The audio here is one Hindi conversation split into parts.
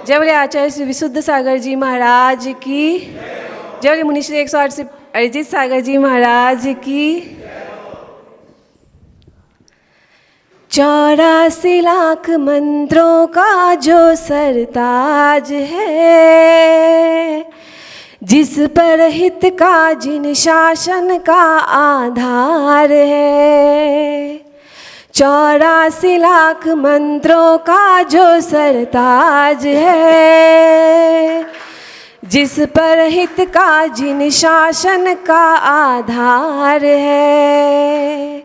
जय बोले आचार्य श्री विशुद्ध सागर जी महाराज की। जय बोले मुनिश्री 108 से अरिजीत सागर जी महाराज की। 84 लाख मंत्रों का जो सरताज है, जिस पर हित का जिन शासन का आधार है। 84 लाख मंत्रों का जो सरताज है, जिस पर हित का जिन शासन का आधार है।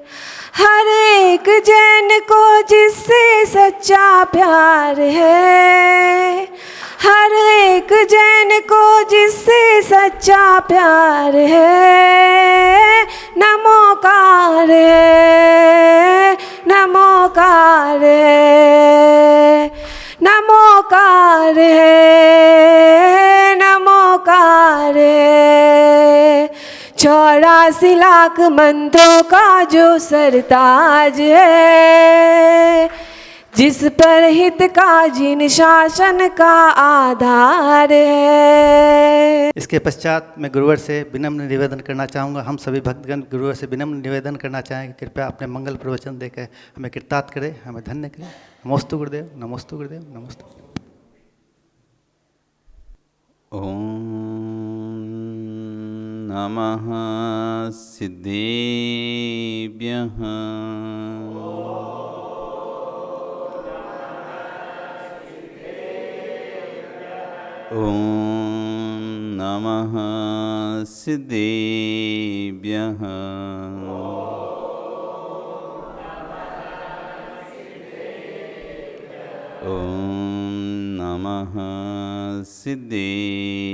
हर एक जैन को जिससे सच्चा प्यार है, हर एक जैन को जिससे सच्चा प्यार है। नमोकार है, नमोकार है, नमोकार है, नमोकार है। 84 लाख मंत्रों का जो सरताज है, जिस पर हित का जिन शासन का आधार है। इसके पश्चात मैं गुरुवर से विनम्र निवेदन करना चाहूँगा। हम सभी भक्तगण गुरुवर से विनम्र निवेदन करना चाहेंगे, कृपया अपने मंगल प्रवचन देकर हमें कृतार्थ करें, हमें धन्य करें। नमोस्तु गुरुदेव, नमोस्तु गुरुदेव, नमोस्तु। ओम नमः सिद्धेभ्यः। ओम नमः सिद्धेभ्यः। ओम नमः सिद्धेभ्यः।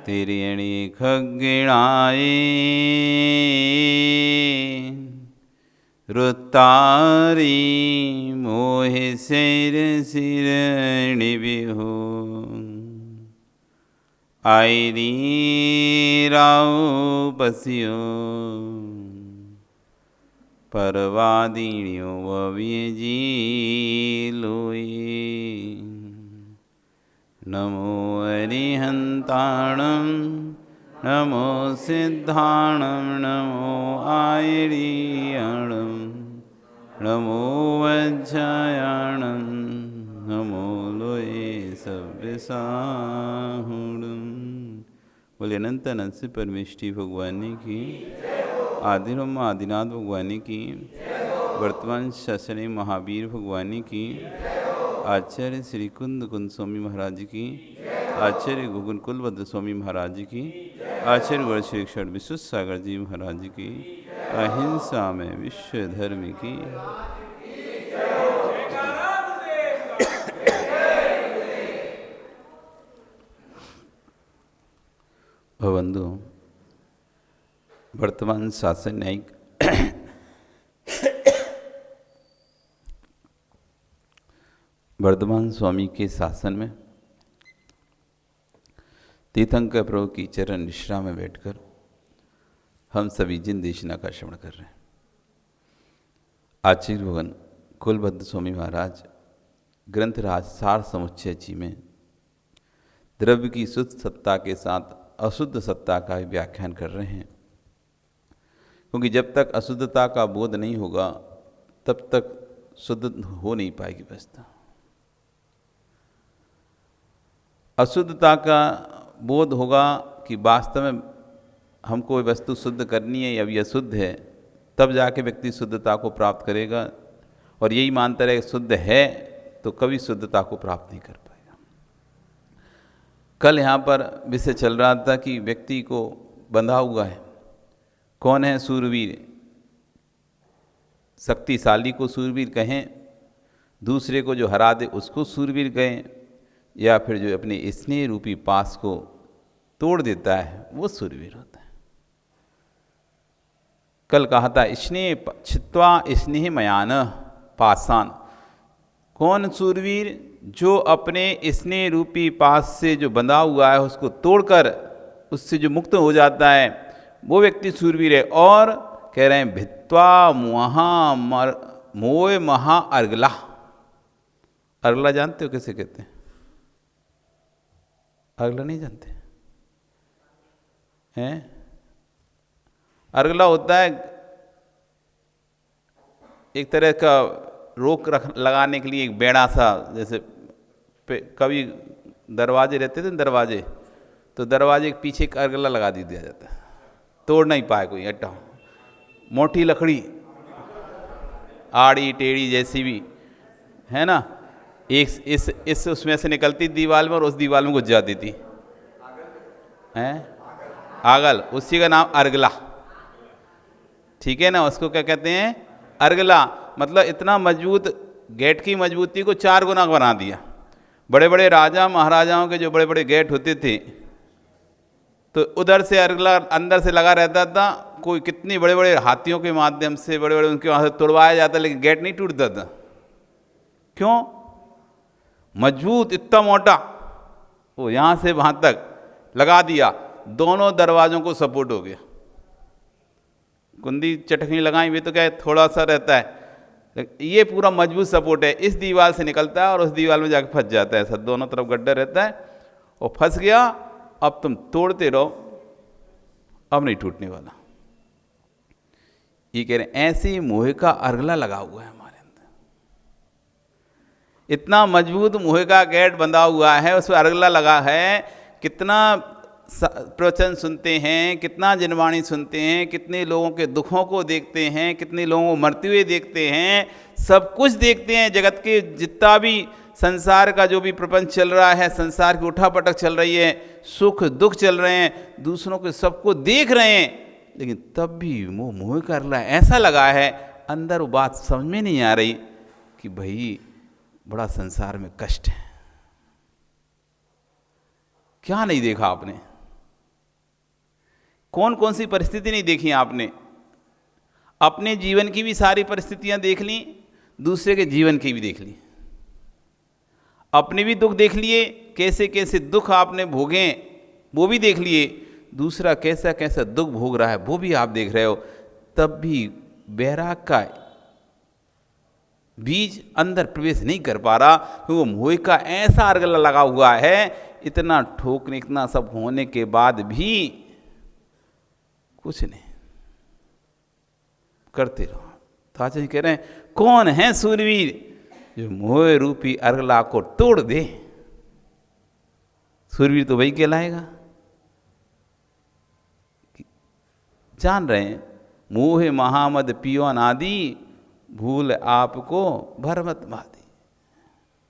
तिर्यणि खग्गिणाये रुत्तारी मोहे सिर सिरणिभिः। आईरी राव पस्यो परवादिन्यो वव्यजी लोये। नमो अरिहन्ताणं नमो सिद्धाणं नमो आयर्याणं नमो वज्रायणं नमो लोये सव्यसाहुणं। बोले अनंत अनंत से परमेष्टि भगवान की, आदिब्रह्म आदिनाथ भगवान की, वर्तमान शासने महावीर भगवान की, आचार्य श्री कुंद कुंद स्वामी महाराज की, आचार्य गुगुन कुलभद्र स्वामी महाराज की, आचार्य वर्षी क्षण विशुद्ध सागर जी महाराज की, अहिंसा में विश्व धर्म की। बंधु, वर्तमान शासन न्यायिक वर्धमान स्वामी के शासन में तीर्थंकर प्रभु की चरण निश्रा में बैठकर हम सभी जिन देशना का श्रवण कर रहे हैं। आचार्य भगवान कुलभद्र स्वामी महाराज ग्रंथराज सार समुच्चय जी में द्रव्य की शुद्ध सत्ता के साथ अशुद्ध सत्ता का व्याख्यान कर रहे हैं, क्योंकि जब तक अशुद्धता का बोध नहीं होगा तब तक शुद्ध हो नहीं पाएगी व्यवस्था। अशुद्धता का बोध होगा कि वास्तव में हमको वस्तु शुद्ध करनी है या अभी अशुद्ध है, तब जाके व्यक्ति शुद्धता को प्राप्त करेगा। और यही मानता रहे शुद्ध है तो कभी शुद्धता को प्राप्त नहीं कर पाएगा। कल यहाँ पर विषय चल रहा था कि व्यक्ति को बंधा हुआ है। कौन है सूरवीर? शक्तिशाली को सूरवीर कहें, दूसरे को जो हरा दे उसको सूरवीर कहें, या फिर जो अपने स्नेह रूपी पास को तोड़ देता है वो सूरवीर होता है। कल कहा था स्नेह छित्वा स्नेह मयान पासान। कौन सूरवीर? जो अपने स्नेह रूपी पास से जो बंधा हुआ है उसको तोड़कर उससे जो मुक्त हो जाता है वो व्यक्ति सूरवीर है। और कह रहे हैं भित्वा मोय महा अर्गला। अर्गला जानते हो कैसे कहते हैं? अर्गला नहीं जानते हैं? अर्गला होता है एक तरह का रोक लगाने के लिए एक बेड़ा सा, जैसे कभी दरवाजे रहते थे दरवाजे, तो दरवाजे के पीछे एक अर्गला लगा दिया जाता है, तोड़ नहीं पाए कोई अट्टा। मोटी लकड़ी आड़ी टेढ़ी जैसी भी है ना, एक इस उसमें से निकलती दीवार में और उस दीवार में घुस जाती थी, हैं आगल, उसी का नाम अर्गला। ठीक है ना, उसको क्या कहते हैं? अर्गला। मतलब इतना मजबूत, गेट की मजबूती को 4 गुना बना दिया। बड़े बड़े राजा महाराजाओं के जो बड़े बड़े गेट होते थे, तो उधर से अर्गला अंदर से लगा रहता था। कोई कितनी बड़े बड़े हाथियों के माध्यम से बड़े बड़े उनके वहाँ से तोड़वाया जाता, लेकिन गेट नहीं टूटता था। क्यों? मजबूत, इतना मोटा, वो यहाँ से वहाँ तक लगा दिया, दोनों दरवाजों को सपोर्ट हो गया। कुंदी चटनी लगाई हुई तो क्या है, थोड़ा सा रहता है, ये पूरा मजबूत सपोर्ट है। इस दीवार से निकलता है और उस दीवार में जाकर फंस जाता है, सब दोनों तरफ गड्ढा रहता है, और फंस गया। अब तुम तोड़ते रहो, अब नहीं टूटने वाला। ये कह रहे हैं ऐसे ही मोह का अर्गला लगा हुआ है हमारे अंदर। इतना मजबूत मोह का गेट बंधा हुआ है, उसमें अर्गला लगा है। कितना प्रवचन सुनते हैं, कितना जनवाणी सुनते हैं, कितने लोगों के दुखों को देखते हैं, कितने लोगों को मरते हुए देखते हैं, सब कुछ देखते हैं। जगत के जितना भी संसार का जो भी प्रपंच चल रहा है, संसार की उठापटक चल रही है, सुख दुख चल रहे हैं, दूसरों के सबको देख रहे हैं, लेकिन तब भी मोह कर रहा है। ऐसा लगा है अंदर, वो बात समझ में नहीं आ रही कि भाई बड़ा संसार में कष्ट है। क्या नहीं देखा आपने? कौन कौन सी परिस्थिति नहीं देखी आपने? अपने जीवन की भी सारी परिस्थितियां देख ली, दूसरे के जीवन की भी देख ली। अपने भी दुख देख लिए, कैसे कैसे दुख आपने भोगे वो भी देख लिए, दूसरा कैसा कैसा दुख भोग रहा है वो भी आप देख रहे हो। तब भी बैराग का बीज अंदर प्रवेश नहीं कर पा रहा, क्योंकि वो मोह का ऐसा अर्गला लगा हुआ है। इतना ठोकने, इतना सब होने के बाद भी कुछ नहीं, करते रहो। तो आज कह रहे हैं कौन है सूरवीर जो मोह रूपी अर्गला को तोड़ दे? सूरवीर तो वही कहलाएगा। जान रहे हैं मोह महामद पियो अनादि, भूल आपको भरमत मादी।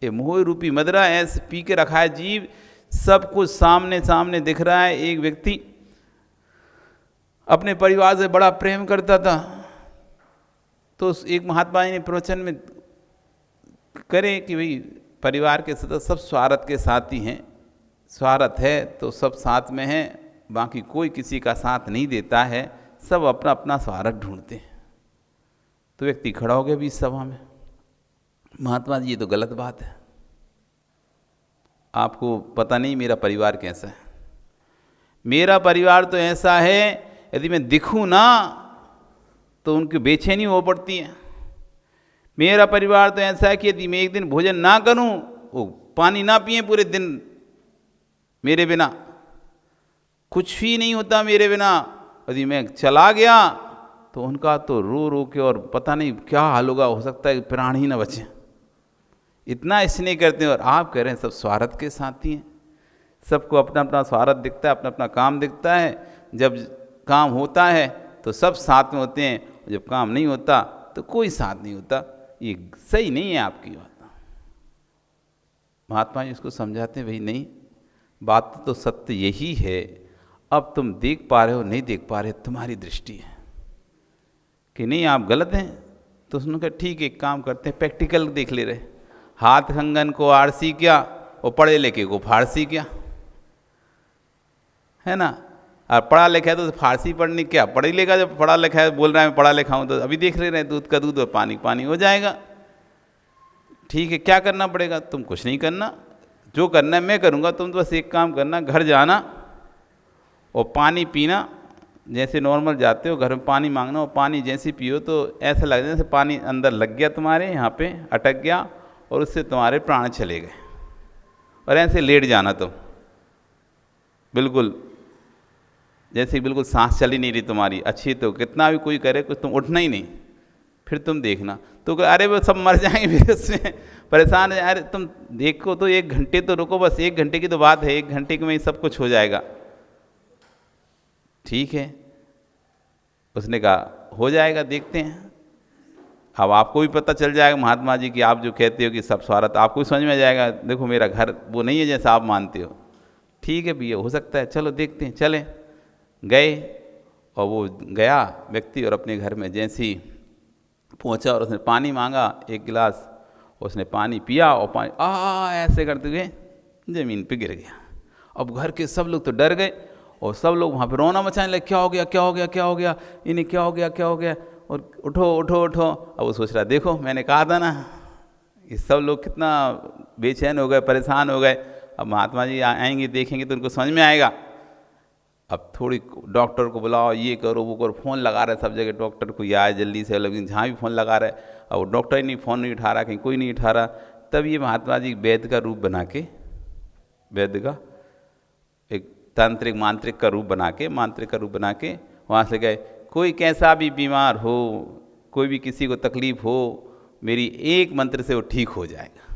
ये मोह रूपी मदरा ऐसे पी के रखा है जीव, सब कुछ सामने सामने दिख रहा है। एक व्यक्ति अपने परिवार से बड़ा प्रेम करता था, तो एक महात्मा जी ने प्रवचन में करे कि भाई परिवार के सदस्य सब स्वार्थ के साथी हैं, स्वार्थ है तो सब साथ में हैं, बाकी कोई किसी का साथ नहीं देता है, सब अपना अपना स्वार्थ ढूंढते हैं। तो व्यक्ति खड़ा हो गया बीच सभा में, महात्मा जी ये तो गलत बात है, आपको पता नहीं मेरा परिवार कैसा है। मेरा परिवार तो ऐसा है, यदि मैं दिखूं ना तो उनकी बेचैनी हो पड़ती है। मेरा परिवार तो ऐसा है कि यदि मैं एक दिन भोजन ना करूं, वो पानी ना पिए पूरे दिन मेरे बिना, कुछ भी नहीं होता मेरे बिना। यदि मैं चला गया तो उनका तो रो रो के और पता नहीं क्या हाल होगा, हो सकता है प्राण ही ना बचे, इतना स्नेह करते हैं। और आप कह रहे हैं सब स्वार्थ के साथी हैं, सबको अपना अपना स्वार्थ दिखता है, अपना अपना काम दिखता है। जब काम होता है तो सब साथ में होते हैं, जब काम नहीं होता तो कोई साथ नहीं होता। ये सही नहीं है आपकी बात। महात्मा जी उसको समझाते हैं, भाई नहीं, बात तो सत्य यही है। अब तुम देख पा रहे हो नहीं देख पा रहे, तुम्हारी दृष्टि है कि नहीं आप गलत हैं। तो उसने कहा ठीक है, एक काम करते हैं, प्रैक्टिकल देख ले रहे। हाथ कंगन को आरसी क्या और पढ़े लिखे को फारसी क्या, है ना। और पढ़ा लिखा है तो फारसी पढ़ने क्या, पढ़ी लिखा जब पढ़ा लिखा है बोल रहा है मैं पढ़ा लिखा हूँ, तो अभी देख ले रहे हैं दूध का दूध और पानी पानी हो जाएगा। ठीक है, क्या करना पड़ेगा? तुम कुछ नहीं करना, जो करना है मैं करूँगा। तुम तो बस एक काम करना, घर जाना और पानी पीना जैसे नॉर्मल जाते हो घर में पानी मांगना और पानी जैसे पियो तो ऐसा लग जैसे पानी अंदर लग गया तुम्हारे यहाँ पे अटक गया और उससे तुम्हारे प्राण चले गए, और ऐसे लेट जाना तुम बिल्कुल जैसे बिल्कुल सांस चल ही नहीं रही तुम्हारी अच्छी, तो कितना भी कोई करे कुछ तुम उठना ही नहीं। फिर तुम देखना तो अरे वो सब मर जाएंगे फिर उसमें परेशान है। अरे तुम देखो तो 1 घंटे तो रुको, बस 1 घंटे की तो बात है, 1 घंटे में ही सब कुछ हो जाएगा। ठीक है, उसने कहा हो जाएगा, देखते हैं। अब आपको भी पता चल जाएगा महात्मा जी कि आप जो कहते हो कि सब स्वार्थ, आपको भी समझ में आ जाएगा देखो मेरा घर वो नहीं है जैसा आप मानते हो। ठीक है भैया, हो सकता है, चलो देखते हैं। चले गए और वो गया व्यक्ति और अपने घर में जैसे ही पहुँचा और उसने पानी मांगा 1 गिलास, उसने पानी पिया और पानी ऐसे करते हुए ज़मीन पे गिर गया। अब घर के सब लोग तो डर गए और सब लोग वहाँ पे रोना मचाने लगे, क्या हो गया क्या हो गया क्या हो गया, इन्हें क्या हो गया क्या हो गया, और उठो उठो उठो। अब वो सोच रहा देखो मैंने कहा था ना, ये सब लोग कितना बेचैन हो गए, परेशान हो गए। अब महात्मा जी आएंगे देखेंगे तो उनको समझ में आएगा। अब थोड़ी डॉक्टर को बुलाओ, ये करो वो करो, फ़ोन लगा रहे सब जगह, डॉक्टर को आए जल्दी से, लेकिन जहाँ भी फ़ोन लगा रहे अब वो डॉक्टर ही नहीं, फ़ोन नहीं उठा रहा, कहीं कोई नहीं उठा रहा। तब ये महात्मा जी वैद्य का रूप बना के, वैद्य का एक तांत्रिक मांत्रिक का रूप बना के, मांत्रिक का रूप बना के वहाँ से गए। कोई कैसा भी बीमार हो, कोई भी किसी को तकलीफ़ हो, मेरी एक मंत्र से वो ठीक हो जाएगा,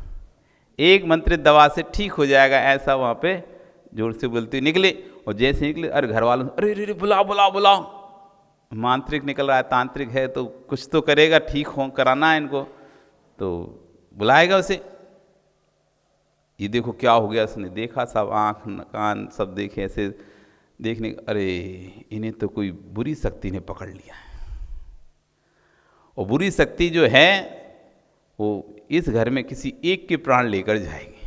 एक मंत्र दवा से ठीक हो जाएगा, ऐसा वहाँ पे जोर से बोलते निकले। और जैसे निकले अरे घर वालों अरे अरे बुलाओ बुलाओ बुलाओ, मांत्रिक निकल रहा है, तांत्रिक है तो कुछ तो करेगा, ठीक हो कराना है इनको, तो बुलाएगा उसे। ये देखो क्या हो गया, उसने देखा, सब आँख कान सब देखे, ऐसे देखने, अरे इन्हें तो कोई बुरी शक्ति ने पकड़ लिया है, और बुरी शक्ति जो है वो इस घर में किसी एक के प्राण लेकर जाएगी।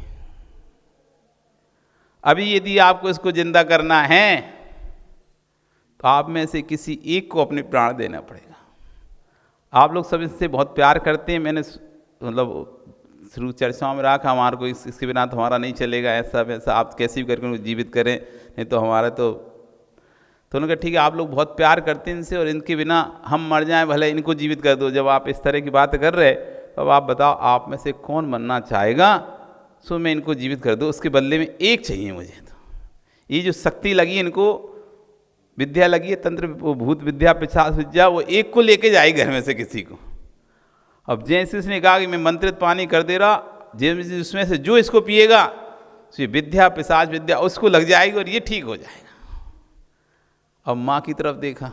अभी यदि आपको इसको जिंदा करना है तो आप में से किसी एक को अपने प्राण देना पड़ेगा। आप लोग सब इससे बहुत प्यार करते हैं, मैंने मतलब शुरू चर्चाओं में रखा हमारे को इसके बिना तो हमारा नहीं चलेगा, ऐसा वैसा, आप कैसे भी करके उनको जीवित करें, नहीं तो हमारा तो उन्होंने कहा ठीक है आप लोग बहुत प्यार करते हैं इनसे और इनके बिना हम मर जाएं, भले इनको जीवित कर दो। जब आप इस तरह की बात कर रहे तो अब आप बताओ आप में से कौन मरना चाहेगा, सो मैं इनको जीवित कर दूँ, उसके बदले में एक चाहिए मुझे। तो ये जो शक्ति लगी इनको, विद्या लगी है, तंत्र भूत विद्या पिशाच विद्या, वो एक को लेके जाएगी घर में से किसी को। अब जैसे उसने कहा कि मैं मंत्रित पानी कर दे रहा, जिसमें से जो इसको पिएगा तो ये विद्या पिशाच विद्या उसको लग जाएगी और ये ठीक हो जाएगा। अब माँ की तरफ देखा,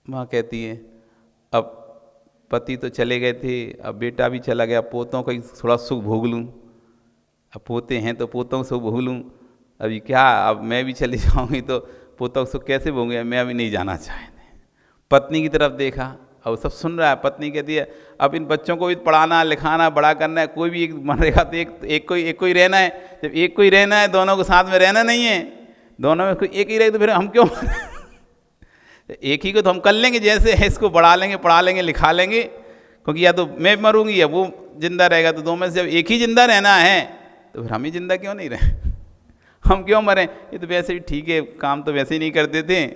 माँ कहती है अब पति तो चले गए थे, अब बेटा भी चला गया, पोतों का थोड़ा सुख भोग लूँ, अब पोते हैं तो पोतों का सुख भोग लूँ। अभी क्या, अब मैं भी चली जाऊँगी तो पोतों का सुख कैसे भोगूँ, मैं अभी नहीं जाना चाहते। पत्नी की तरफ देखा, अब सब सुन रहा है, पत्नी कहती है अब इन बच्चों को भी पढ़ाना लिखाना बड़ा करना है, कोई भी एक मरेगा तो एक को ही रहना है। जब एक को ही रहना है, दोनों को साथ में रहना नहीं है, दोनों में कोई एक ही रहे तो फिर हम क्यों एक ही को तो हम कर लेंगे, जैसे है इसको बढ़ा लेंगे पढ़ा लेंगे लिखा लेंगे, क्योंकि या तो मैं मरूंगी या वो जिंदा रहेगा, तो दो में से जब एक ही जिंदा रहना है तो फिर हम ही जिंदा क्यों नहीं रहे हम क्यों मरें, ये तो वैसे भी ठीक है, काम तो वैसे ही नहीं करते थे,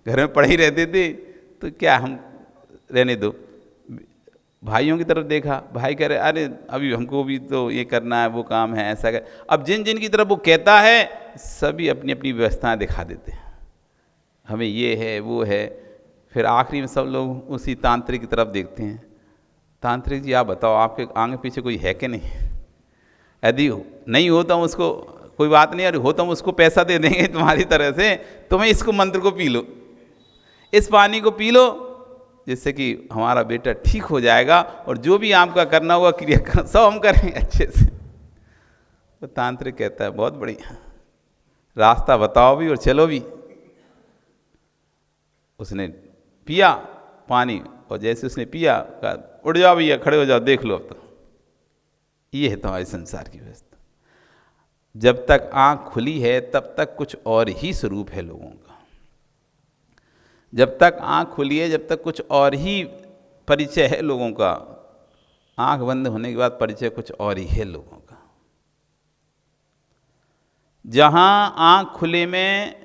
घर में पढ़े ही रहते थे, तो क्या हम रहने दो। भाइयों की तरफ देखा, भाई कह रहे अरे अभी हमको भी तो ये करना है, वो काम है, ऐसा कर। अब जिन जिन की तरफ वो कहता है सभी अपनी अपनी व्यवस्थाएं दिखा देते हैं, हमें ये है वो है। फिर आखिरी में सब लोग उसी तांत्रिक की तरफ देखते हैं, तांत्रिक जी आप बताओ आपके आगे पीछे कोई है कि नहीं, यदि नहीं हो तो उसको कोई बात नहीं, अरे हो तो हम उसको पैसा दे देंगे तुम्हारी तरह से, तुम्हें इसको मंत्र को पी लो, इस पानी को पी लो, जिससे कि हमारा बेटा ठीक हो जाएगा और जो भी आपका करना होगा क्रिया सब हम करेंगे अच्छे से। तो तांत्रिक कहता है बहुत बढ़िया, रास्ता बताओ भी और चलो भी। उसने पिया पानी और जैसे उसने पिया कहा उठ जाओ भैया, खड़े हो जाओ, देख लो अब तो ये है तुम्हारे संसार की व्यवस्था। जब तक आँख खुली है तब तक कुछ और ही स्वरूप है लोगों का, जब तक आँख खुली है जब तक कुछ और ही परिचय है लोगों का, आँख बंद होने के बाद परिचय कुछ और ही है लोगों का। जहाँ आँख खुले में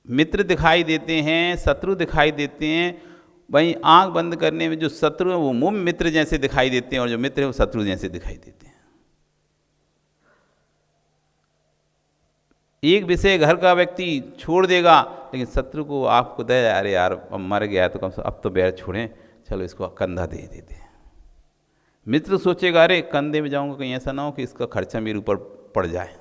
मित्र दिखाई देते हैं, शत्रु दिखाई देते हैं। वहीं आंख बंद करने में जो शत्रु हैं वो मुंह मित्र जैसे दिखाई देते हैं, और जो मित्र हैं वो शत्रु जैसे दिखाई देते हैं। एक विषय घर का व्यक्ति छोड़ देगा, लेकिन शत्रु को आपको दे, अरे यार अब मर गया तो कम से अब तो बैर छोड़ें, चलो इसको कंधा दे देते हैं। मित्र सोचेगा अरे कंधे में जाऊंगा कहीं ऐसा ना हो कि इसका खर्चा मेरे ऊपर पड़ जाए,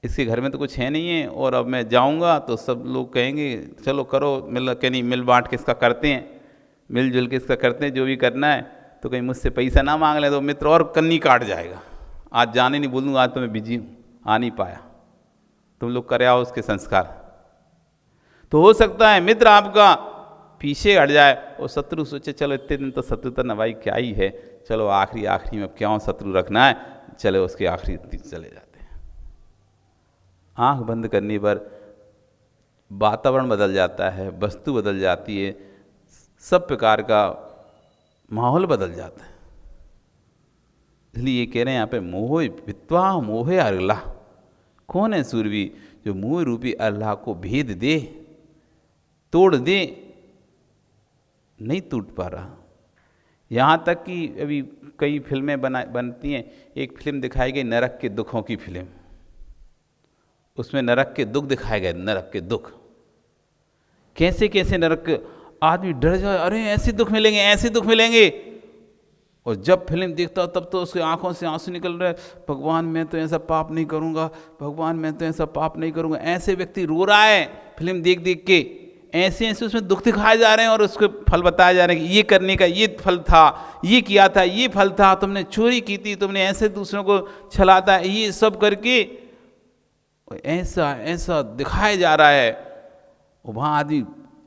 इसके घर में तो कुछ है नहीं है, और अब मैं जाऊंगा तो सब लोग कहेंगे चलो करो, मिल बांट के इसका करते हैं, मिलजुल के इसका करते हैं जो भी करना है, तो कहीं मुझसे पैसा ना मांग ले तो मित्र और कन्नी काट जाएगा। आज जाने नहीं बोलूँगा, आज तो मैं बिजी हूँ, आ नहीं पाया, तुम लोग करे आओ उसके संस्कार। तो हो सकता है मित्र आपका पीछे हट जाए और शत्रु सोचे चलो इतने दिन तो शत्रुता नवाई क्या ही है, चलो आखिरी में अब क्यों शत्रु रखना है, चलो उसके आखिरी चले जाते हैं। आंख बंद करने पर वातावरण बदल जाता है, वस्तु बदल जाती है, सब प्रकार का माहौल बदल जाता है। इसलिए ये कह रहे हैं यहाँ पे मोह वित्वा मोहे अल्लाह। कौन है सूरवी जो मोह रूपी अल्लाह को भेद दे, तोड़ दे? नहीं टूट पा रहा। यहाँ तक कि अभी कई फिल्में बनती हैं, एक फिल्म दिखाई गई नरक के दुखों की फिल्म, उसमें नरक के दुख दिखाए गए, नरक के दुख कैसे कैसे नरक, आदमी डर जाए अरे ऐसे दुख मिलेंगे, ऐसे दुख मिलेंगे, और जब फिल्म देखता तब तो उसकी आंखों से आंसू निकल रहे, भगवान मैं तो ऐसा पाप नहीं करूँगा, भगवान मैं तो ऐसा पाप नहीं करूँगा। ऐसे व्यक्ति रो रहा है फिल्म देख देख के, ऐसे ऐसे उसमें दुख दिखाए जा रहे हैं और उसके फल बताए जा रहे हैं कि ये करने का ये फल था, ये किया था ये फल था, तुमने चोरी की थी, तुमने ऐसे दूसरों को छलाता है, ये सब करके ऐसा ऐसा दिखाया जा रहा है। और वहाँ आदमी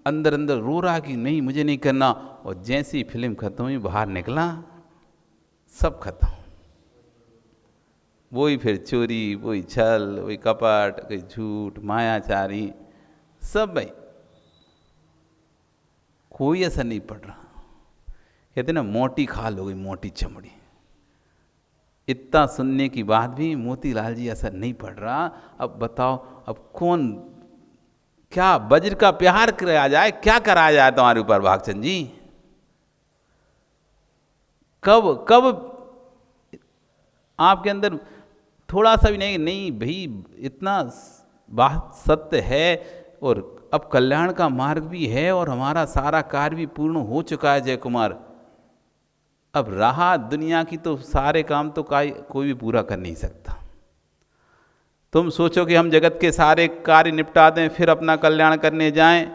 अंदर अंदर रो रहा कि नहीं मुझे नहीं करना, और जैसी फिल्म खत्म हुई बाहर निकला सब खत्म। वही फिर चोरी, वही छल, वही कपट, कोई झूठ, मायाचारी, सब भाई कोई असर नहीं पड़ रहा। कहते ना मोटी खाल हो गई, मोटी चमड़ी। इतना सुनने की बाद भी मोतीलाल जी असर नहीं पड़ रहा। अब बताओ अब कौन क्या वज्र का प्यार कराया जाए, क्या कराया जाए तुम्हारे ऊपर भागचंद जी? कब कब आपके अंदर थोड़ा सा भी नहीं भाई इतना बात सत्य है, और अब कल्याण का मार्ग भी है, और हमारा सारा कार्य भी पूर्ण हो चुका है जय कुमार। अब रहा दुनिया की तो सारे काम तो कोई भी पूरा कर नहीं सकता। तुम सोचो कि हम जगत के सारे कार्य निपटा दें फिर अपना कल्याण करने जाएं,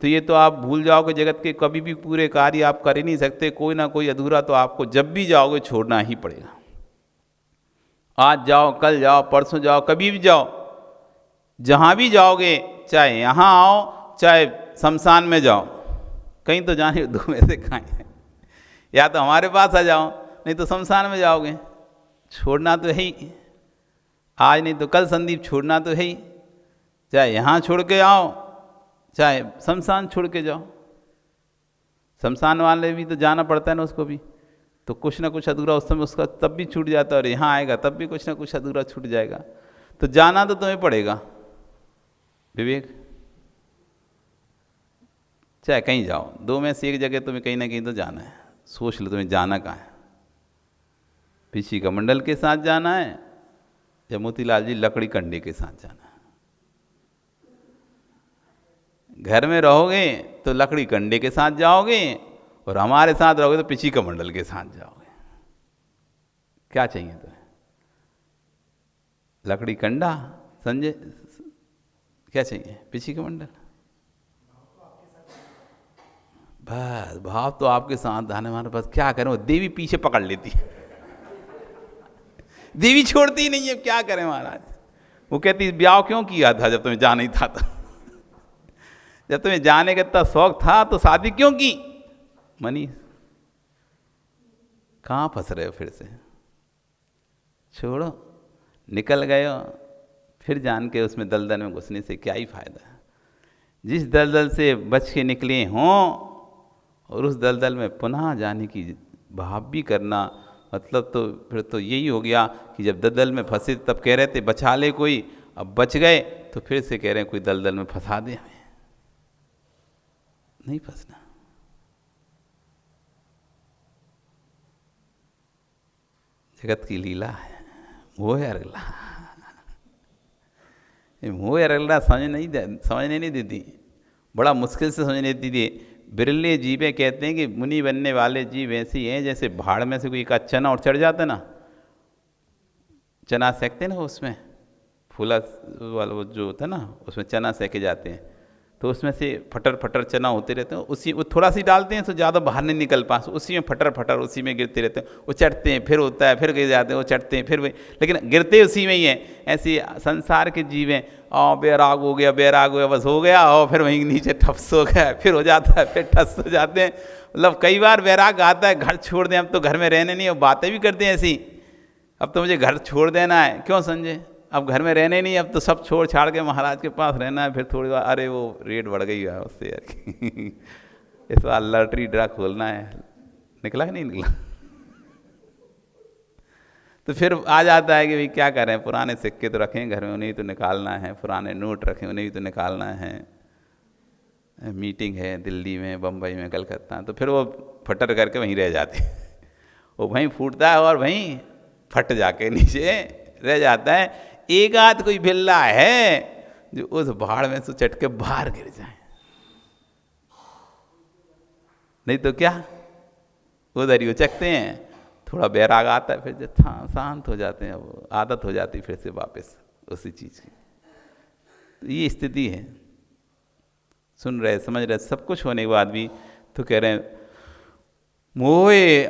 तो ये तो आप भूल जाओगे, जगत के कभी भी पूरे कार्य आप कर ही नहीं सकते। कोई ना कोई अधूरा तो आपको जब भी जाओगे छोड़ना ही पड़ेगा। आज जाओ, कल जाओ, परसों जाओ, कभी भी जाओ, जहाँ भी जाओगे, चाहे यहाँ आओ चाहे शमशान में जाओ, कहीं तो जाने दो में से कहीं, या तो हमारे पास आ जाओ नहीं तो शमशान में जाओगे। छोड़ना तो है ही, आज नहीं तो कल संदीप छोड़ना तो है ही। चाहे यहाँ छोड़ के आओ चाहे शमशान छोड़ के जाओ। शमशान वाले भी तो जाना पड़ता है ना उसको भी, तो कुछ ना कुछ अधूरा उस समय उसका तब भी छूट जाता है, और यहाँ आएगा तब भी कुछ ना कुछ अधूरा छूट जाएगा। तो जाना तो तुम्हें पड़ेगा विवेक, चाहे कहीं जाओ, दो में से एक जगह तुम्हें कहीं ना कहीं तो जाना है। सोच लो तुम्हें जाना कहाँ है, पिछी का मंडल के साथ जाना है या मोतीलाल जी लकड़ी कंडे के साथ जाना है। घर में रहोगे तो लकड़ी कंडे के साथ जाओगे, और हमारे साथ रहोगे तो पिछी का मंडल के साथ जाओगे। क्या चाहिए तुम्हें? लकड़ी कंडा संजय, क्या चाहिए? पिछी का मंडल। बस भाव तो आपके साथ आने हमारे पास, क्या करें? वो देवी पीछे पकड़ लेती है, देवी छोड़ती ही नहीं है। क्या करें महाराज? वो कहती ब्याह क्यों किया था जब तुम्हें जाना ही था तो? जब तुम्हें जाने का इतना शौक था तो शादी क्यों की? मनीष कहाँ फंस रहे हो फिर से? छोड़ो, निकल गए हो, फिर जान के उसमें दलदल में घुसने से क्या ही फायदा है। जिस दलदल से बच के निकले हों और उस दलदल में पुनः जाने की भाव भी करना, मतलब तो फिर तो यही हो गया कि जब दलदल में फंसे तब कह रहे थे बचा ले कोई, अब बच गए तो फिर से कह रहे हैं कोई दलदल में फंसा दे हमें। नहीं फंसना। जगत की लीला है, मोह अरगला। मोह अरगला समझने नहीं देती, बड़ा मुश्किल से समझने देती थी। बिरले जीवें कहते हैं कि मुनि बनने वाले जीव ऐसे ही हैं जैसे भाड़ में से कोई एक चना और चढ़ जाता ना, चना सेकते ना उसमें, फूला वाला वो जो होता है ना उसमें चना सेके जाते हैं, तो उसमें से फटर फटर चना होते रहते हैं, उसी वो थोड़ा सी डालते हैं तो ज़्यादा बाहर नहीं निकल पास, उसी में फटर फटर उसी में गिरते रहते हैं। वो चढ़ते हैं फिर होता है, फिर गिर जाते हैं, वो चढ़ते हैं फिर वही, लेकिन गिरते उसी में ही हैं। ऐसे संसार के जीव हैं, बैराग हो गया बस हो गया, और फिर वहीं नीचे ठप्स हो गया, फिर हो जाता है, फिर ठस हो जाते हैं। मतलब कई बार बैराग आता है, घर छोड़ दें, अब तो घर में रहने नहीं, अब बातें भी करते हैं ऐसी, अब तो मुझे घर छोड़ देना है। क्यों संजय, अब घर में रहने नहीं, अब तो सब छोड़ छाड़ के महाराज के पास रहना है। फिर थोड़ी बार अरे वो रेट बढ़ गई है उससे यार इस बार लॉटरी ड्रा खोलना है, निकला कि नहीं निकला तो फिर आ जाता है कि भाई क्या करें, पुराने सिक्के तो रखें घर में, उन्हें तो निकालना है, पुराने नोट रखें उन्हें भी तो निकालना है, मीटिंग है दिल्ली में, बम्बई में, कलकत्ता, तो फिर वो फटर करके वहीं रह जाते वो वहीं फूटता है और वहीं फट जाके नीचे रह जाता है। एक आध कोई बिल्ला है जो उस भाड़ में से चट के बाहर गिर जाए, नहीं तो क्या उधर ही उचकते हैं। थोड़ा बैराग आता है, फिर जब शांत हो जाते हैं, अब आदत हो जाती फिर से वापस उसी चीज़ की। तो ये स्थिति है। सुन रहे समझ रहे सब कुछ होने के बाद भी तो कह रहे हैं मोहे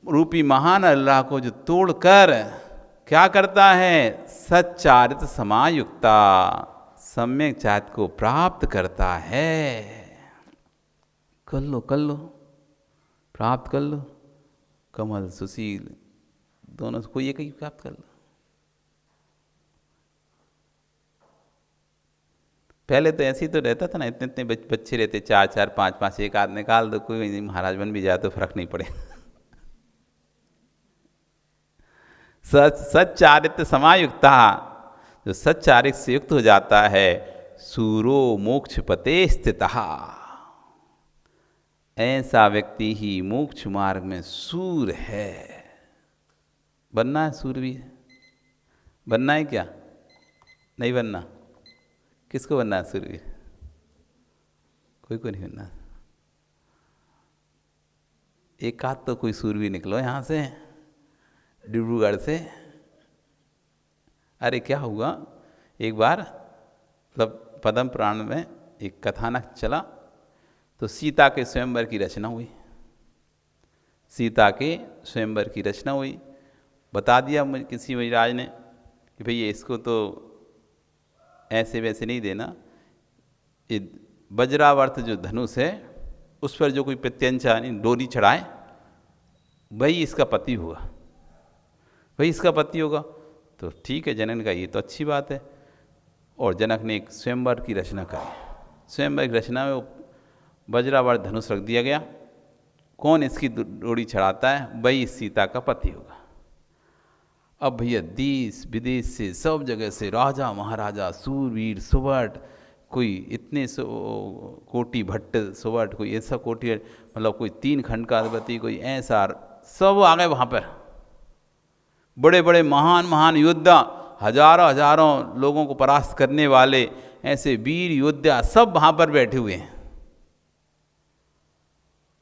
रूपी महान अल्लाह को जो तोड़कर क्या करता है, सच्चारित समायुक्ता, सम्यक चारित्र को प्राप्त करता है। कर लो प्राप्त कर लो, कमल सुशील दोनों से कोई एक ही प्राप्त कर लो। पहले तो ऐसे ही तो रहता था ना, इतने इतने बच्चे रहते, 4 4 5 5, एक आध निकाल दो, कोई नहीं, महाराज बन भी जाए तो फर्क नहीं पड़े। सच्चारित्र समायुक्ता, जो सच्चारित्र से युक्त हो जाता है, सूरो मोक्ष पते स्थितः, ऐसा व्यक्ति ही मोक्ष मार्ग में सूर है। बनना है सूरवीर, बनना है क्या, नहीं बनना, किसको बनना है सूरवीर, कोई को नहीं बनना। एक आध तो कोई सूरवीर निकलो यहाँ से डिब्रूगढ़ से। अरे क्या हुआ, एक बार मतलब पद्म पुराण में एक कथानक चला, तो सीता के स्वयंवर की रचना हुई, सीता के स्वयंवर की रचना हुई। बता दिया किसी महाराज ने कि भैया इसको तो ऐसे वैसे नहीं देना, ये वज्रावर्त जो धनुष है उस पर जो कोई प्रत्यंचा डोरी चढ़ाए वही इसका पति होगा, वही इसका पति होगा। तो ठीक है, जनक का ये तो अच्छी बात है। और जनक ने एक स्वयंवर की रचना करी, स्वयंवर की रचना में वो वज्रावर्त धनुष रख दिया गया, कौन इसकी डोरी चढ़ाता है वही सीता का पति होगा। अब भैया देश विदेश से सब जगह से राजा महाराजा सूरवीर सुबट, कोई इतने कोटि भट्ट सुबट, कोई ऐसा कोटि मतलब कोई 3 खंड का अधिपति, कोई ऐसा, सब आ गए वहाँ पर। बड़े बड़े महान महान योद्धा, हजारों हजारों लोगों को परास्त करने वाले ऐसे वीर योद्धा सब वहाँ पर बैठे हुए हैं,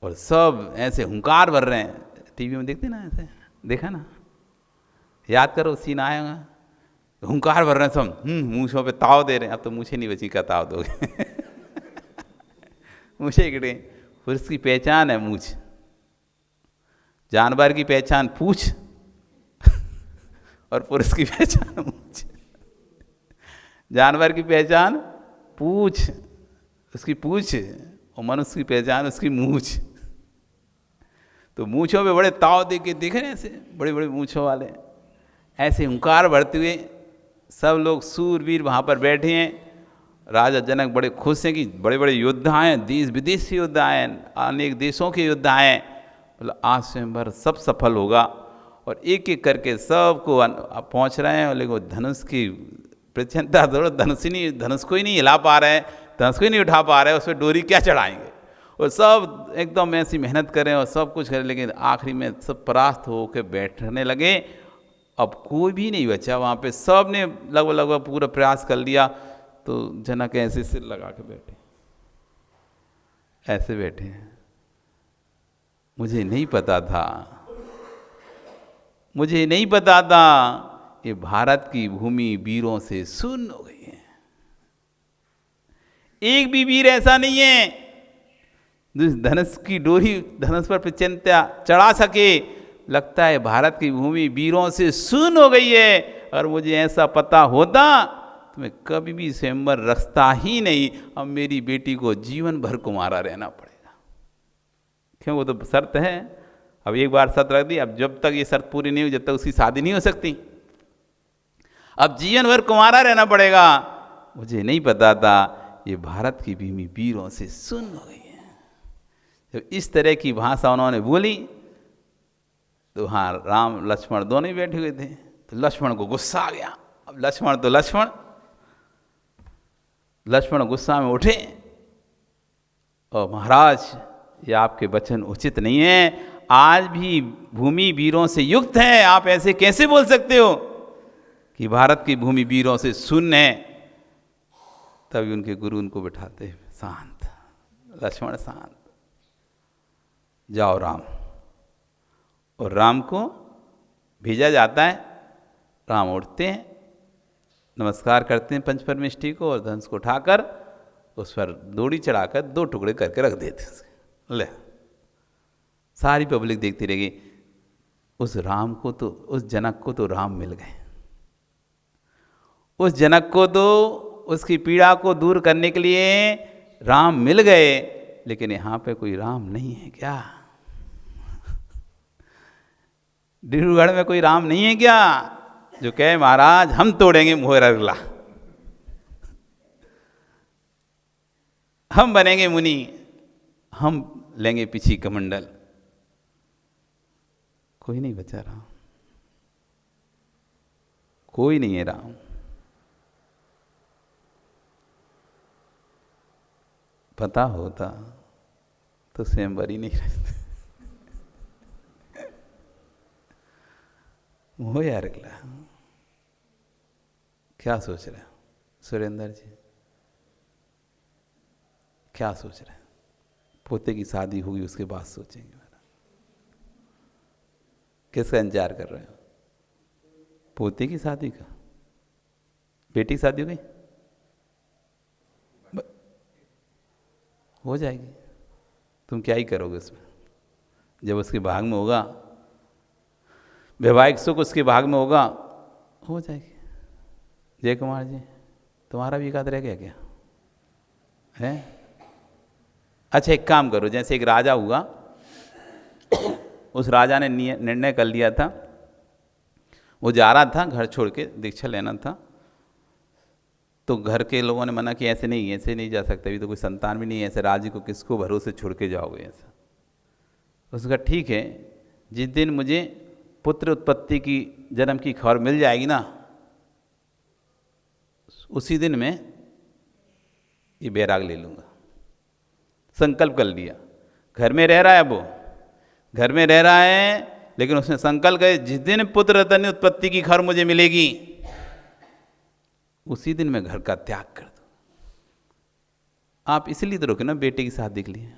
और सब ऐसे हुंकार भर रहे हैं। टीवी में देखते ना, ऐसे देखा ना, याद करो सीन आएगा, हुंकार भर रहे हैं सब, मूँछों पे ताव दे रहे हैं। अब तो मूछे नहीं बची, का ताव दोगे मूछे गिरे, पुरुष की पहचान है मूछ, जानवर की पहचान पूछ और पुरुष की पहचान मूछ। जानवर की पहचान पूछ, उसकी पूछ, और मनुष्य की पहचान उसकी मूछ। तो मूछों पे बड़े ताव दे के देख रहे हैं, ऐसे बड़े बड़े मूछों वाले, ऐसे हुंकार भरते हुए सब लोग सूरवीर वहाँ पर बैठे हैं। राजा जनक बड़े खुश हैं कि बड़े बड़े योद्धा हैं, देश विदेश से योद्धा हैं, अनेक देशों के योद्धा हैं, मतलब आज स्वयंवर सब सफल होगा। और एक एक करके सबको पहुँच रहे हैं, और लेकिन धनुष की प्रचंडता थोड़ा धनुष को ही नहीं हिला पा रहे हैं, धनुष को ही नहीं उठा पा रहे हैं, उस पर डोरी क्या चढ़ाएंगे। और सब एकदम ऐसी मेहनत करें और सब कुछ करें, लेकिन आखिरी में सब परास्त हो के बैठने लगे। अब कोई भी नहीं बचा वहाँ पे, सब ने लगभग पूरा प्रयास कर लिया। तो जनक ऐसे सिर लगा के बैठे, ऐसे बैठे हैं। मुझे नहीं पता था, मुझे नहीं पता था ये भारत की भूमि वीरों से सुन्न हो गई है। एक भी वीर ऐसा नहीं है जो धनुष की डोरी, धनुष पर प्रचंडता चढ़ा सके। लगता है भारत की भूमि वीरों से सुन्न हो गई है। और मुझे ऐसा पता होता तो मैं कभी भी स्वयंवर रखता ही नहीं। अब मेरी बेटी को जीवन भर कुमारा रहना पड़ेगा। क्यों, वो तो शर्त है। अब एक बार शर्त रख दी, अब जब तक ये शर्त पूरी नहीं हुई, जब तक उसकी शादी नहीं हो सकती। अब जीवन भर कुमारा रहना पड़ेगा। मुझे नहीं पता था ये भारत की भूमि वीरों से सुन्न हो गई है। जब इस तरह की भाषा उन्होंने बोली तो हाँ, राम लक्ष्मण दोनों ही बैठे हुए थे। तो लक्ष्मण को गुस्सा आ गया। अब लक्ष्मण गुस्सा में उठे और महाराज, ये आपके वचन उचित नहीं है। आज भी भूमि वीरों से युक्त है। आप ऐसे कैसे बोल सकते हो कि भारत की भूमि वीरों से शून्य है। तभी उनके गुरु उनको बिठाते, शांत लक्ष्मण, शांत, जाओ राम। और राम को भेजा जाता है। राम उठते हैं, नमस्कार करते हैं पंचपरमेष्ठी को, और धनुष को उठाकर उस पर डोरी चढ़ाकर 2 टुकड़े करके रख देते हैं। ले, सारी पब्लिक देखती रहेगी। उस राम को तो, उस जनक को तो राम मिल गए। उस जनक को तो उसकी पीड़ा को दूर करने के लिए राम मिल गए। लेकिन यहाँ पे कोई राम नहीं है क्या? डिब्रूगढ़ में कोई राम नहीं है क्या जो कहे महाराज हम तोड़ेंगे मोहर अगला, हम बनेंगे मुनि, हम लेंगे पीछी कमंडल? कोई नहीं बचा राम, कोई नहीं है राम। पता होता तो स्वयंवर ही नहीं रहते। मोह यार अगला, क्या सोच रहे हैं सुरेंद्र जी? क्या सोच रहे हैं? पोते की शादी होगी उसके बाद सोचेंगे। किसका इंतजार कर रहे हो? पोते की शादी का? बेटी की शादी हो गई? हो जाएगी। तुम क्या ही करोगे उसमें? जब उसके भाग में होगा, वैवाहिक सुख उसके भाग में होगा, हो जाएगी। जय कुमार जी, तुम्हारा भी एकाध रह गया क्या है? अच्छा, एक काम करो, जैसे एक राजा हुआ, उस राजा ने निर्णय कर लिया था, वो जा रहा था घर छोड़ के, दीक्षा लेना था। तो घर के लोगों ने मना कि ऐसे नहीं जा सकते, अभी तो कोई संतान भी नहीं है, ऐसे राज्य को किसको भरोसे छोड़ के जाओगे ऐसा? उसका ठीक है, जिस दिन मुझे पुत्र उत्पत्ति की जन्म की खबर मिल जाएगी ना, उसी दिन मैं ये बैराग ले लूँगा। संकल्प कर लिया। घर में रह रहा है, वो घर में रह रहा है, लेकिन उसने संकल्प किया जिस दिन पुत्र रत्न उत्पत्ति की खबर मुझे मिलेगी, उसी दिन मैं घर का त्याग कर दूँ। आप इसलिए तो रोके ना बेटे की शादी के लिए।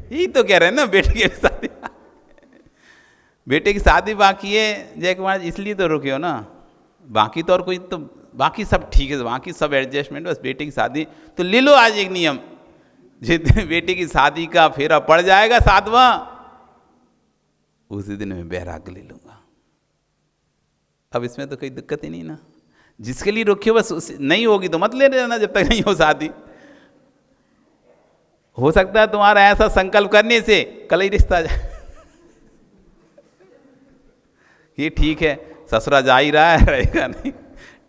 यही तो कह रहे हैं ना, बेटे की शादी, बेटे की शादी बाकी है जय कुमार, इसलिए तो रुके हो ना। बाकी तो और कोई, तो बाकी सब ठीक है, बाकी सब एडजस्टमेंट, बस बेटे की शादी तो ले लो। आज एक नियम, जिस दिन बेटे की शादी का फेरा पड़ जाएगा 7वां, उसी दिन मैं बैराग ले लूँगा। अब इसमें तो कोई दिक्कत ही नहीं ना। जिसके लिए रुके हो बस नहीं होगी तो मत ले लेना जब तक नहीं हो शादी। हो सकता है तुम्हारा ऐसा संकल्प करने से कल ही रिश्ता जाए। ये ठीक है, ससुरा जा ही रहा है, रहेगा नहीं,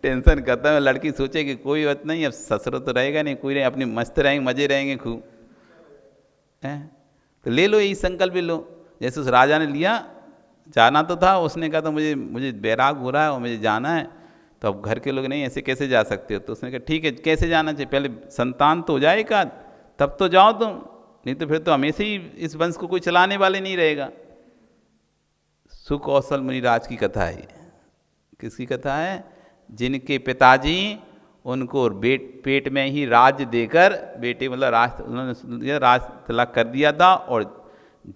टेंशन खत्म है। लड़की सोचे कि कोई बात नहीं, अब ससुरा तो रहेगा नहीं, कोई नहीं, अपनी मस्त रहेंगे, मजे रहेंगे खूब, हैं? तो ले लो, यही संकल्प ले लो। जैसे उस राजा ने लिया, जाना तो था, उसने कहा तो मुझे बैराग हो रहा है और मुझे जाना है। तो अब घर के लोग नहीं ऐसे कैसे जा सकते हो, तो उसने कहा ठीक है कैसे जाना चाहिए, पहले संतान तो हो जाए एक आध, तब तो जाओ तुम, नहीं तो फिर तो हमेशा ही इस वंश को कोई चलाने वाले नहीं रहेगा। सुकौशल मुनिराज की कथा है ये। किसकी कथा है? जिनके पिताजी उनको पेट में ही राज देकर, बेटे मतलब उन्होंने राज तलाक कर दिया था, और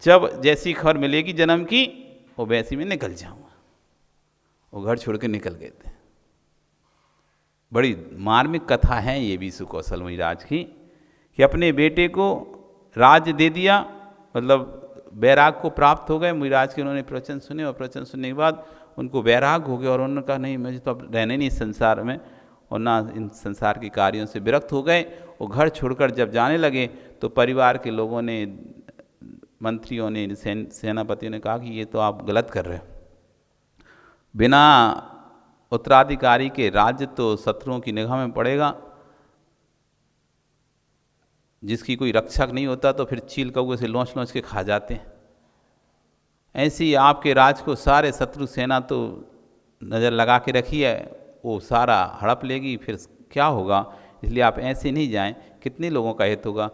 जब जैसी खबर मिलेगी जन्म की वो वैसी में निकल जाऊंगा, वो घर छोड़ के निकल गए थे। बड़ी मार्मिक कथा है ये भी सुकौशल मुनिराज की, कि अपने बेटे को राज दे दिया, मतलब बैराग को प्राप्त हो गए। मुनिराज के उन्होंने प्रवचन सुने, और प्रवचन सुनने के बाद उनको बैराग हो गया, और उन्होंने कहा नहीं मुझे तो अब रहने नहीं संसार में, और ना इन संसार के कार्यों से विरक्त हो गए। वो घर छोड़कर जब जाने लगे तो परिवार के लोगों ने, मंत्रियों ने, सेनापतियों ने कहा कि ये तो आप गलत कर रहे हो, बिना उत्तराधिकारी के राज्य तो शत्रुओं की निगाह में पड़ेगा, जिसकी कोई रक्षक नहीं होता तो फिर चील कौवे से लौंच लौंच के खा जाते हैं। ऐसे ही आपके राज को सारे शत्रु सेना तो नज़र लगा के रखी है, वो सारा हड़प लेगी, फिर क्या होगा, इसलिए आप ऐसे नहीं जाएं, कितने लोगों का हित होगा।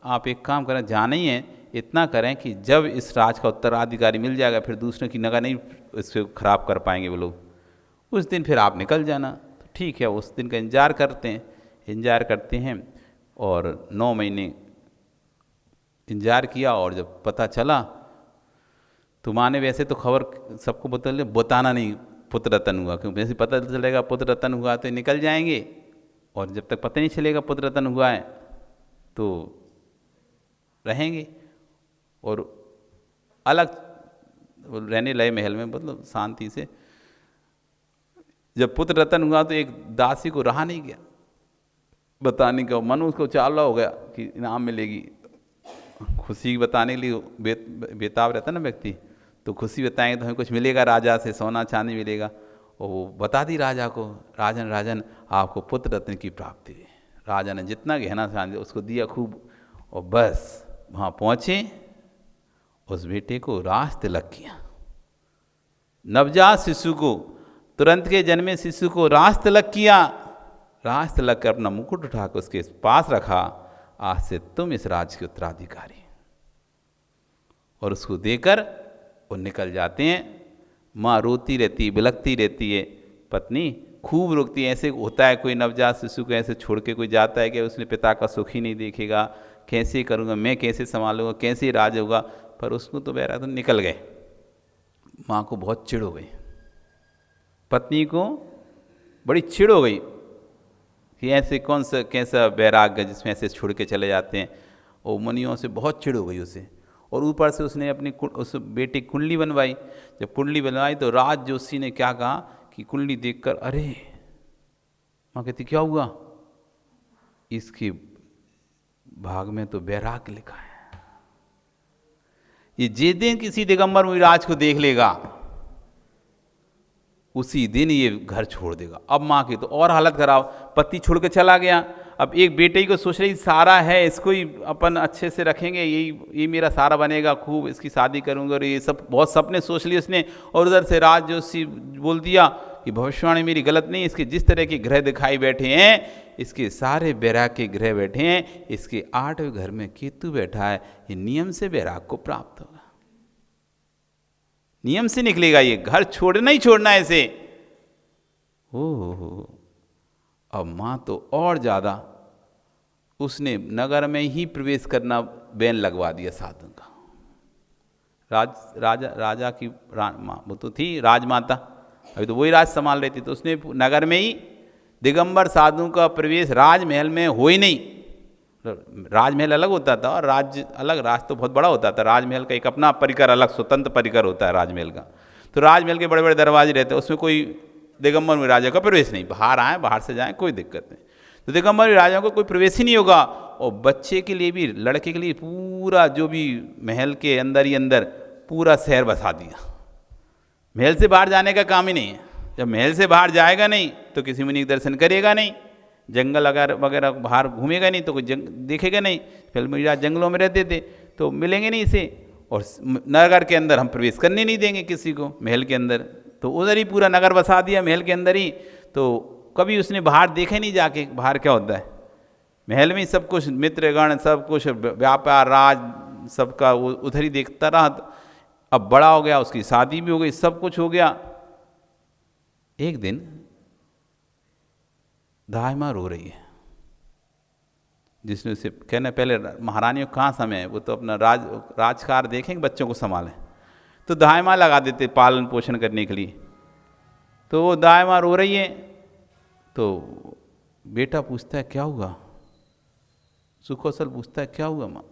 आप एक काम करें, जाना ही है, इतना करें कि जब इस राज का उत्तराधिकारी मिल जाएगा फिर दूसरों की निगाह नहीं इससे खराब कर पाएंगे वो लोग, उस दिन फिर आप निकल जाना। तो ठीक है, उस दिन का इंतजार करते हैं, और 9 महीने इंतजार किया, और जब पता चला तो माँ ने वैसे तो खबर सबको बताना नहीं पुत्र रतन हुआ, क्योंकि जैसे पता चलेगा पुत्र रतन हुआ तो निकल जाएंगे, और जब तक पता नहीं चलेगा पुत्र रतन हुआ है तो रहेंगे, और अलग रहने लगे महल में, मतलब शांति से। जब पुत्र रतन हुआ तो एक दासी को रहा नहीं गया बताने का, मन उसको चाला हो गया कि इनाम मिलेगी, खुशी बताने के लिए बेताब रहता ना व्यक्ति, तो खुशी बताएंगे तो हमें कुछ मिलेगा, राजा से सोना चांदी मिलेगा। और वो बता दी राजा को, राजन आपको पुत्र रत्न की प्राप्ति है। राजा ने जितना गहना चांदी उसको दिया खूब, और बस वहाँ पहुँचे, उस बेटे को राज तिलक किया। नवजात शिशु को, तुरंत के जन्मे शिशु को राज तिलक किया, राज तिलक कर अपना मुकुट उठाकर उसके पास रखा, आज से तुम इस राज्य के उत्तराधिकारी। और उसको देकर वो निकल जाते हैं। माँ रोती रहती, बिलखती रहती है, पत्नी खूब रोकती है। ऐसे होता है कोई नवजात शिशु को ऐसे छोड़ के कोई जाता है कि उसने पिता का सुख ही नहीं देखेगा, कैसे करूँगा मैं, कैसे संभालूंगा, कैसे राज होगा। पर उसको तो बहरा तो निकल गए। माँ को बहुत चिढ़ हो गई, पत्नी को बड़ी चिढ़ हो गई कि ऐसे कौन सा कैसा बैराग है जिसमें ऐसे छोड़ के चले जाते हैं। और मुनियों से बहुत चिढ़ हो गई उसे। और ऊपर से उसने अपनी उस बेटी कुंडली बनवाई। जब कुंडली बनवाई तो राज जोशी ने क्या कहा कि कुंडली देखकर, अरे माँ कहती क्या हुआ, इसके भाग में तो बैराग लिखा है, ये जे दिन किसी दिगंबर मुनिराज को देख लेगा उसी दिन ये घर छोड़ देगा। अब माँ की तो और हालत खराब, पति छोड़ के चला गया। अब एक बेटे को सोच रही सारा है, इसको ही अपन अच्छे से रखेंगे, यही मेरा सारा बनेगा, खूब इसकी शादी करूंगा, और ये सब बहुत सपने सोच लिए उसने। और उधर से राज जोशी बोल दिया कि भविष्यवाणी मेरी गलत नहीं, इसके जिस तरह के ग्रह दिखाई बैठे हैं, इसके सारे बैराग के ग्रह बैठे हैं, इसके 8वें घर में केतु बैठा है, ये नियम से बैराग को प्राप्त होगा, नियम से निकलेगा, ये घर छोड़ना ही छोड़ना है इसे। ओह, अब माँ तो और ज़्यादा, उसने नगर में ही प्रवेश करना बैन लगवा दिया साधु का। राजा की माँ वो तो थी राजमाता, अभी तो वही राज संभाल रही थी, तो उसने नगर में ही दिगंबर साधु का प्रवेश राजमहल में हो ही नहीं। राजमहल अलग होता था और राज्य अलग, राज तो बहुत बड़ा होता था, राजमहल का एक अपना परिकर अलग स्वतंत्र परिकर होता है राजमहल का। तो राजमहल के बड़े बड़े दरवाजे रहते हैं, उसमें कोई दिगंबर में राजा का प्रवेश नहीं, बाहर आए बाहर से जाएं कोई दिक्कत नहीं। तो दिगंबर राजा को कोई प्रवेश ही नहीं होगा। और बच्चे के लिए भी, लड़के के लिए पूरा जो भी महल के अंदर ही अंदर पूरा शहर बसा दिया। महल से बाहर जाने का काम ही नहीं है। जब महल से बाहर जाएगा नहीं तो किसी मुनि के दर्शन करेगा नहीं, जंगल वगैरह बाहर घूमेगा नहीं तो कोई देखेगा नहीं। फिर मुनिराज जंगलों में रहते थे तो मिलेंगे नहीं इसे। और नगर के अंदर हम प्रवेश करने नहीं देंगे किसी को, महल के अंदर। तो उधर ही पूरा नगर बसा दिया, महल के अंदर ही। तो कभी उसने बाहर देखे नहीं जाके बाहर क्या होता है। महल में ही सब कुछ, मित्रगण सब कुछ, व्यापार राज सबका वो उधर ही देखता रहा। अब बड़ा हो गया, उसकी शादी भी हो गई, सब कुछ हो गया। एक दिन दाई माँ रो रही है, जिसने उसे कहना पहले महारानियों कहाँ समय है, वो तो अपना राजकार देखें, बच्चों को संभालें। तो दाई माँ लगा देते पालन पोषण करने के लिए। तो वो दाई माँ रो रही है, तो बेटा पूछता है क्या हुआ, सुकौशल पूछता है क्या हुआ माँ,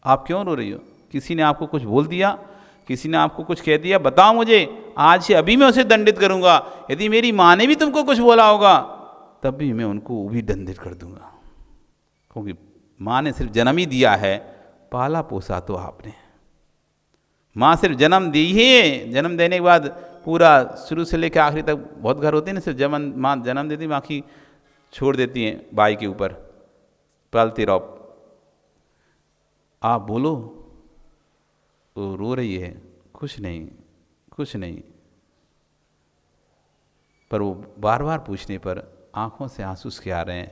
आप क्यों रो रही हो, किसी ने आपको कुछ बोल दिया, किसी ने आपको कुछ कह दिया, बताओ मुझे, आज से अभी मैं उसे दंडित करूंगा। यदि मेरी माँ ने भी तुमको कुछ बोला होगा तब भी मैं उनको भी दंडित कर दूंगा, क्योंकि माँ ने सिर्फ जन्म ही दिया है, पाला पोसा तो आपने। माँ सिर्फ जन्म दी है, जन्म देने के बाद पूरा शुरू से लेकर आखिरी तक, बहुत घर होते हैं ना सिर्फ माँ जन्म देती, बाकी छोड़ देती हैं बाई के ऊपर, पालती रहो। आप बोलो, वो रो रही है, कुछ नहीं कुछ नहीं। पर वो बार बार पूछने पर आंखों से आंसू उसके आ रहे हैं,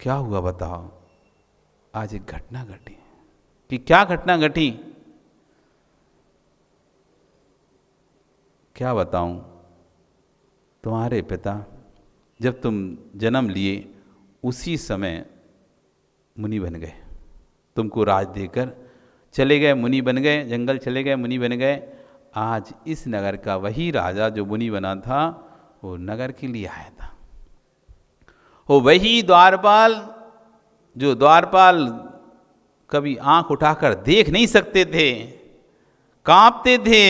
क्या हुआ बताओ। आज एक घटना घटी। कि क्या घटना घटी, क्या बताऊं। तुम्हारे पिता जब तुम जन्म लिए उसी समय मुनि बन गए, तुमको राज देकर चले गए, मुनि बन गए, जंगल चले गए, मुनि बन गए। आज इस नगर का वही राजा जो मुनि बना था, वो नगर के लिए आया था। वो वही द्वारपाल, जो द्वारपाल कभी आंख उठाकर देख नहीं सकते थे, कांपते थे,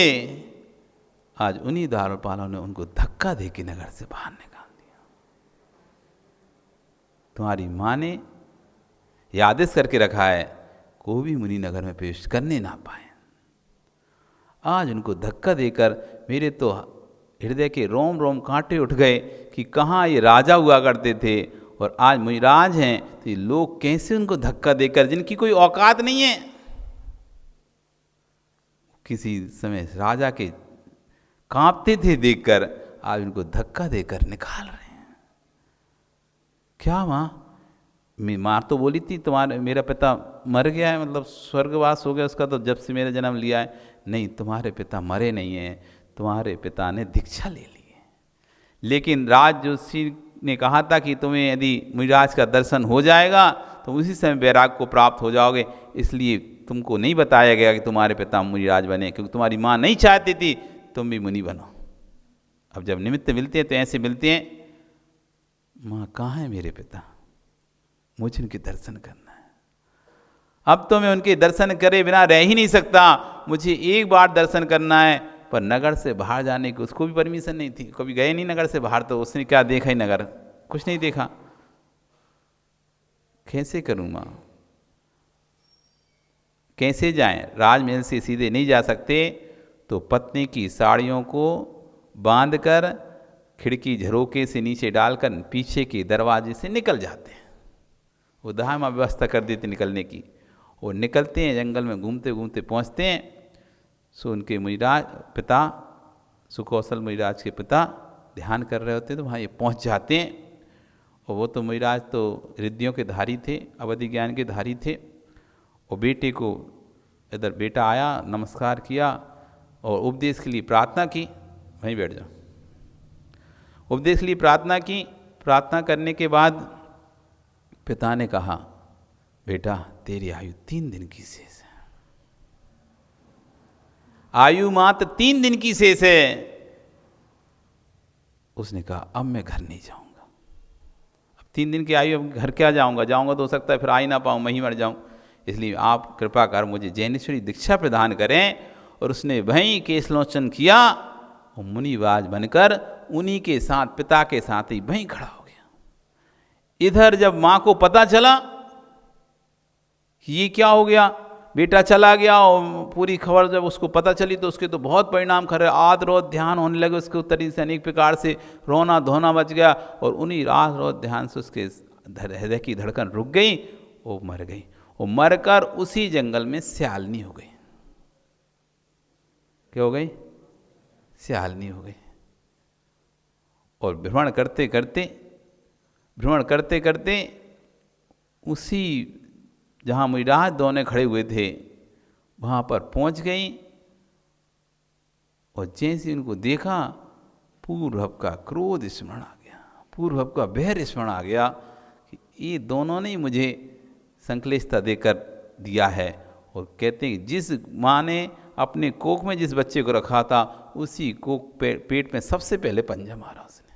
आज उन्हीं द्वारपालों ने उनको धक्का देके नगर से बाहर निकाल दिया। तुम्हारी माँ ने यह आदेश करके रखा है, कोई भी मुनि नगर में प्रवेश करने ना पाए। आज उनको धक्का देकर मेरे तो हृदय के रोम रोम कांटे उठ गए कि कहाँ ये राजा हुआ करते थे और आज मुनिराज हैं, तो ये लोग कैसे उनको धक्का देकर, जिनकी कोई औकात नहीं है, किसी समय राजा के कांपते थे देखकर, आज उनको धक्का देकर निकाल रहे हैं। क्या माँ, माँ तो बोली थी तुम्हारे मेरा पिता मर गया है, मतलब स्वर्गवास हो गया उसका, तो जब से मेरा जन्म लिया है। नहीं, तुम्हारे पिता मरे नहीं हैं, तुम्हारे पिता ने दीक्षा ले ली है। लेकिन राज जोशी ने कहा था कि तुम्हें यदि मुनिराज का दर्शन हो जाएगा तो उसी समय वैराग को प्राप्त हो जाओगे, इसलिए तुमको नहीं बताया गया कि तुम्हारे पिता मुनिराज बने, क्योंकि तुम्हारी माँ नहीं चाहती थी तुम भी मुनि बनो। अब जब निमित्त मिलते हैं तो ऐसे मिलते हैं, माँ कहाँ है मेरे पिता, मुझे उनके दर्शन करना है। अब तो मैं उनके दर्शन करे बिना रह ही नहीं सकता, मुझे एक बार दर्शन करना है। पर नगर से बाहर जाने की उसको भी परमिशन नहीं थी, कभी गए नहीं नगर से बाहर, तो उसने क्या देखा ही, नगर कुछ नहीं देखा। कैसे करूं माँ, कैसे जाएं, राजमहल से सीधे नहीं जा सकते, तो पत्नी की साड़ियों को बांधकर खिड़की झरोके से नीचे डालकर पीछे के दरवाजे से निकल जाते हैं। वो दाहिमा व्यवस्था कर देते निकलने की, और निकलते हैं, जंगल में घूमते घूमते पहुंचते हैं। सो उनके मुनिराज पिता, सुकौशल मुनिराज के पिता ध्यान कर रहे होते हैं, तो वहाँ ये पहुँच जाते हैं। और वो तो मुनिराज तो रिद्धियों के धारी थे, अवधि ज्ञान के धारी थे। और बेटे को, इधर बेटा आया, नमस्कार किया और उपदेश के लिए प्रार्थना की, वहीं बैठ जाओ। उपदेश के लिए प्रार्थना की, प्रार्थना करने के बाद पिता ने कहा, बेटा तेरी आयु 3 दिन की शेष है, आयु मात्र 3 दिन की शेष है। उसने कहा अब मैं घर नहीं जाऊंगा, अब 3 दिन की आयु, अब घर क्या जाऊंगा, जाऊंगा तो हो सकता है फिर आ ही ना पाऊँ, मैं ही मर जाऊं, इसलिए आप कृपा कर मुझे जैनेश्वरी दीक्षा प्रदान करें। और उसने वहीं केशलोचन किया और मुनिवाज बनकर उन्हीं के साथ, पिता के साथ ही वहीं खड़ा हो गया। इधर जब माँ को पता चला कि ये क्या हो गया, बेटा चला गया, और पूरी खबर जब उसको पता चली तो उसके तो बहुत परिणाम खरे, आद रोध ध्यान होने लगे उसके उत्तरी से, अनेक प्रकार से रोना धोना बच गया। और उन्हीं रात रोध ध्यान से उसके हृदय की धड़कन रुक गई, वो मर गई। वो मरकर उसी जंगल में स्यालनी हो गई। क्या हो गई? स्यालनी हो गई। और भ्रमण करते करते उसी जहाँ मुनिराज दोनों खड़े हुए थे वहाँ पर पहुँच गई। और जैसे उनको देखा, पूर्व का क्रोध स्मरण आ गया, पूर्व का वैर स्मरण आ गया कि ये दोनों ने मुझे संक्लेशता देकर दिया है। और कहते हैं जिस माँ ने अपने कोख में जिस बच्चे को रखा था, उसी कोख पेट में सबसे पहले पंजा मारा उसने,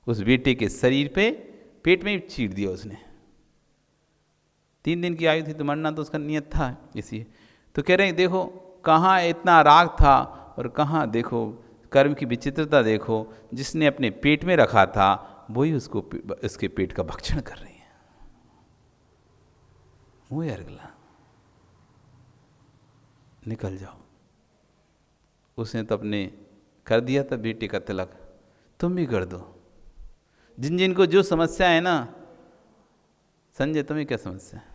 उस बेटे के शरीर पे पेट में चीर दिया उसने। 3 दिन की आयु थी तो मरना तो उसका नियत था। इसी तो कह रहे हैं देखो कहाँ इतना राग था और कहाँ देखो कर्म की विचित्रता देखो, जिसने अपने पेट में रखा था वही उसको उसके पेट का भक्षण कर रही है। वो अगला निकल जाओ। उसने तो अपने कर दिया था बेटे का तिलक, तुम भी कर दो। जिन जिन को जो समस्या है ना, संजय तुम्हें क्या समस्या है?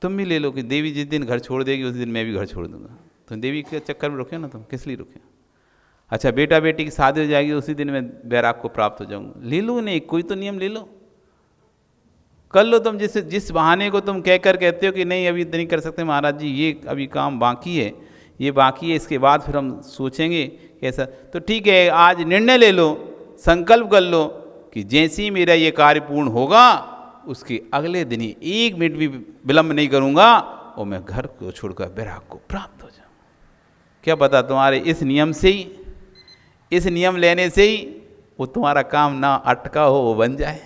तुम भी ले लो कि देवी जिस दिन घर छोड़ देगी उस दिन मैं भी घर छोड़ दूंगा। तो देवी के चक्कर में रुके ना, तुम किस लिए रुके? अच्छा बेटा बेटी की शादी हो जाएगी उसी दिन मैं बैराग को प्राप्त हो जाऊंगा, ले लो। नहीं, कोई तो नियम ले लो, कर लो तुम। जिस बहाने को तुम कहकर कहते हो कि नहीं अभी नहीं कर सकते महाराज जी, ये अभी काम बाकी है, ये बाकी है, इसके बाद फिर हम सोचेंगे कैसा। तो ठीक है, आज निर्णय ले लो, संकल्प कर लो कि जैसे ही मेरा ये कार्य पूर्ण होगा उसके अगले दिन ही 1 मिनट भी विलंब नहीं करूंगा और मैं घर को छोड़कर बैराग को प्राप्त हो जाऊँ। क्या पता तुम्हारे इस नियम से ही, इस नियम लेने से ही वो तुम्हारा काम ना अटका हो वो बन जाए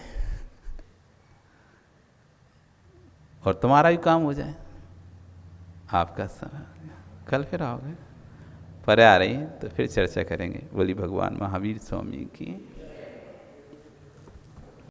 और तुम्हारा भी काम हो जाए। आपका समय कल फिर आओगे, पर आ रही है तो फिर चर्चा करेंगे। बोली भगवान महावीर स्वामी की।